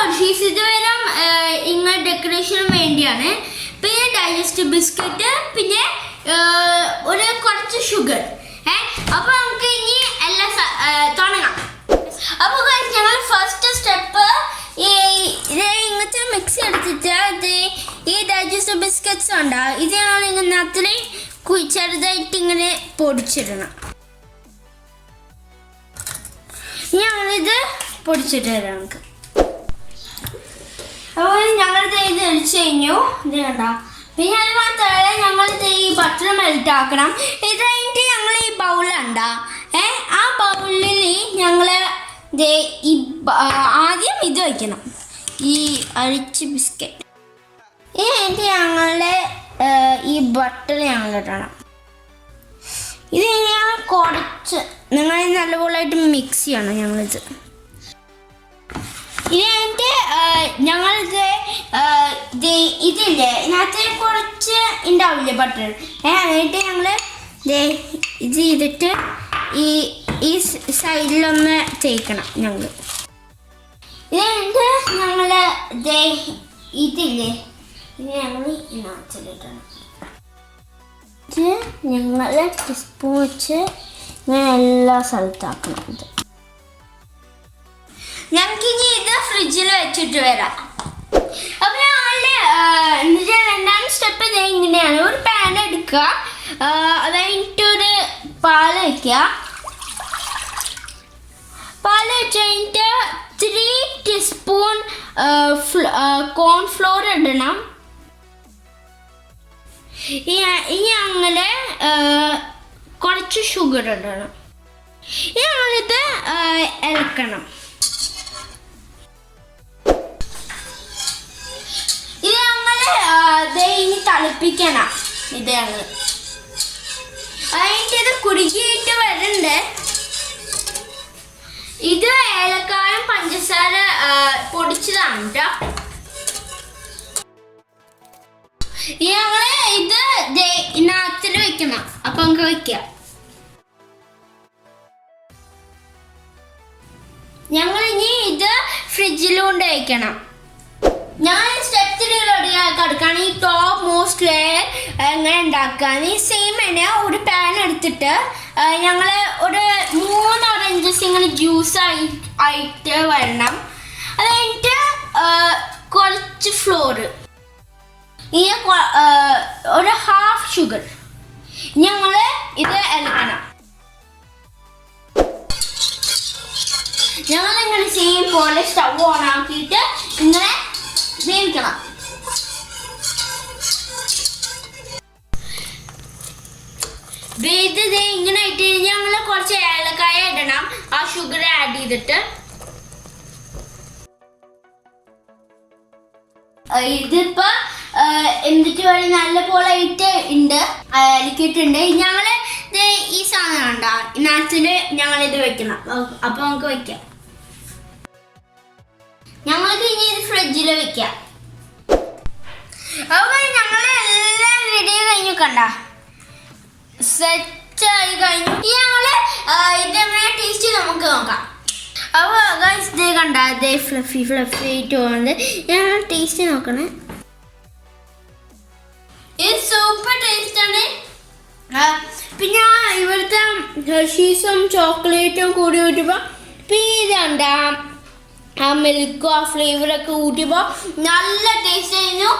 Hershey's ഇത് വരും ഇങ്ങനെ ഡെക്കറേഷന് വേണ്ടിയാണ്. പിന്നെ ഡൈജസ്റ്റ് ബിസ്ക്കറ്റ്, പിന്നെ ഒരു കുറച്ച് ഷുഗർ. അപ്പൊ നമുക്ക് ഇനി എല്ലാം തുടങ്ങാം. അപ്പൊ ഞങ്ങൾ ഫസ്റ്റ് സ്റ്റെപ്പ് ഇങ്ങനത്തെ മിക്സി എടുത്തിട്ട് ഈ ഡൈജസ്റ്റ് ബിസ്ക്കറ്റ്സ് ഉണ്ടാവും. ഇത് ഞങ്ങൾ ഇങ്ങനെ അത്രയും ചെറുതായിട്ട് ഇങ്ങനെ പൊടിച്ചിടണം. ഞങ്ങളിത് പൊടിച്ചിട്ട് തരാം നമുക്ക്. അപ്പോൾ ഞങ്ങളിത് ഇത് ഒഴിച്ച് കഴിഞ്ഞു. ഇത് കണ്ടോ. പിന്നെ അത് മാത്രമല്ല ഞങ്ങളിത് ഈ ബട്ടർ മെൽറ്റ് ആക്കണം. ഇത് കഴിഞ്ഞിട്ട് ഞങ്ങൾ ഈ ബൗളുണ്ടാ ആ ബൗളിൽ ഞങ്ങൾ ആദ്യം ഇത് വയ്ക്കണം, ഈ അരിച്ച ബിസ്ക്കറ്റ്. ഇത് കഴിഞ്ഞിട്ട് ഞങ്ങളുടെ ഈ ബട്ടർ ഞങ്ങൾ ഇടണം. ഇത് ഞങ്ങൾ കുറച്ച് നിങ്ങൾ നല്ലപോലായിട്ട് മിക്സ് ചെയ്യണം. ഞങ്ങളിത് ഇത് കഴിഞ്ഞിട്ട് ഞങ്ങളിത് ഇതില്ലേ ഇതിനകത്ത് കുറച്ച് ഉണ്ടാവില്ലേ ബട്ടർ. എന്നിട്ട് ഞങ്ങൾ ഇത് ചെയ്തിട്ട് ഈ സൈഡിലൊന്ന് തേക്കണം. ഞങ്ങൾ ഇത് കഴിഞ്ഞിട്ട് ഞങ്ങൾ ഇതില്ലേ ഇത് ഞങ്ങൾ ഇതിനകത്തിലിടണം. ഇത് ഞങ്ങൾ ടീസ്പൂൺ വെച്ച് ഇങ്ങനെ എല്ലാ സ്ഥലത്താക്കണം. ഇത് ഞങ്ങൾക്കിനി ഇത് ഫ്രിഡ്ജിൽ വെച്ചിട്ട് വരാം. അപ്പം ഞങ്ങളുടെ രണ്ടാം സ്റ്റെപ്പ് ഇത് ഇങ്ങനെയാണ്. ഒരു പാൻ എടുക്കുക, അത് കഴിഞ്ഞിട്ടൊരു പാൽ വയ്ക്കുക. പാൽ വെച്ച് കഴിഞ്ഞിട്ട് 3 ടീസ്പൂൺ കോൺഫ്ലോർ ഇടണം. ഇനി അങ്ങനെ കുറച്ച് ഷുഗർ ഇടണം. ഇനി ഞങ്ങളിത് ഇളക്കണം. ഇത് ഞങ്ങൾ ഇനി തളിപ്പിക്കണം. ഇത് ഞങ്ങൾ അതിൻ്റെ ഇത് കുറുകിയിട്ട് വരുന്നുണ്ട്. ഇത് ഏലക്കായും പഞ്ചസാര പൊടിച്ചതാണ് കേട്ടോ. ഞങ്ങൾ ഇത് ഇതിനകത്തിൽ വെക്കണം. അപ്പൊ നമുക്ക് വെക്കാം. ഞങ്ങൾ ഇനി ഇത് ഫ്രിഡ്ജിൽ കൊണ്ട് വയ്ക്കണം. ഞാൻ സ്റ്റെപ്പ് 3 കിടക്കുകയാണ്. ഈ ടോപ്പ് മോസ്റ്റ് ലെയർ എങ്ങനെ ഉണ്ടാക്കുകയാണ്. ഈ സെയിം തന്നെ ഒരു പാൻ എടുത്തിട്ട് ഞങ്ങൾ ഒരു 3 ഓറഞ്ചസ് ഇങ്ങനെ ജ്യൂസ് ആയിട്ട് വരണം. അത് കഴിഞ്ഞിട്ട് കുറച്ച് ഫ്ലോറ്, ഇനി ഒരു ഹാഫ് ഷുഗർ. ഞങ്ങൾ ഇത് ഇളക്കണം. ഞങ്ങൾ ഇങ്ങനെ സെയിം പോലെ സ്റ്റവ് ഓൺ ആക്കിയിട്ട് ഇങ്ങനെ വേവിക്കണം. ഇത് ഇങ്ങനെ ആയിട്ട് ഞങ്ങൾ കുറച്ച് ഏലക്കായ ഇടണം. ആ ഷുഗർ ആഡ് ചെയ്തിട്ട് ഇതിപ്പോ എന്നിട്ട് വഴി നല്ല പോലെ ആയിട്ട് ഉണ്ട്, ഇളക്കിയിട്ടുണ്ട്. ഞങ്ങള് ഈ സാധനം ഉണ്ടോ ഇതിനകത്തില് ഞങ്ങളിത് വെക്കണം. അപ്പൊ നമുക്ക് വെക്കാം. ഞങ്ങൾക്ക് ഇനി ഇത് ഫ്രിഡ്ജിൽ വെക്കാം. അപ്പൊ ഞങ്ങളെല്ലാം റെഡി കഴിഞ്ഞു. കണ്ട സെറ്റായി കഴിഞ്ഞു. ഞങ്ങള് ഇതെങ്ങനെ ടേസ്റ്റ് നമുക്ക് നോക്കാം. അപ്പോൾ ഗൈസ് ഇത് കണ്ട ഇതേ ഫ്ലഫി ആയിട്ട് പോകുന്നത്. ഞങ്ങൾ ടേസ്റ്റ് നോക്കണേ. ഇത് സൂപ്പർ ടേസ്റ്റാണ്. പിന്നെ ഇവിടുത്തെ ഹെർഷീസും ചോക്ലേറ്റും കൂടി കൂട്ടിയപ്പോൾ പിന്നെ ഇതുണ്ട് ആ മിൽക്കും ആ ഫ്ലേവറൊക്കെ കൂട്ടിയപ്പോൾ നല്ല ടേസ്റ്റ് ആയിരുന്നു.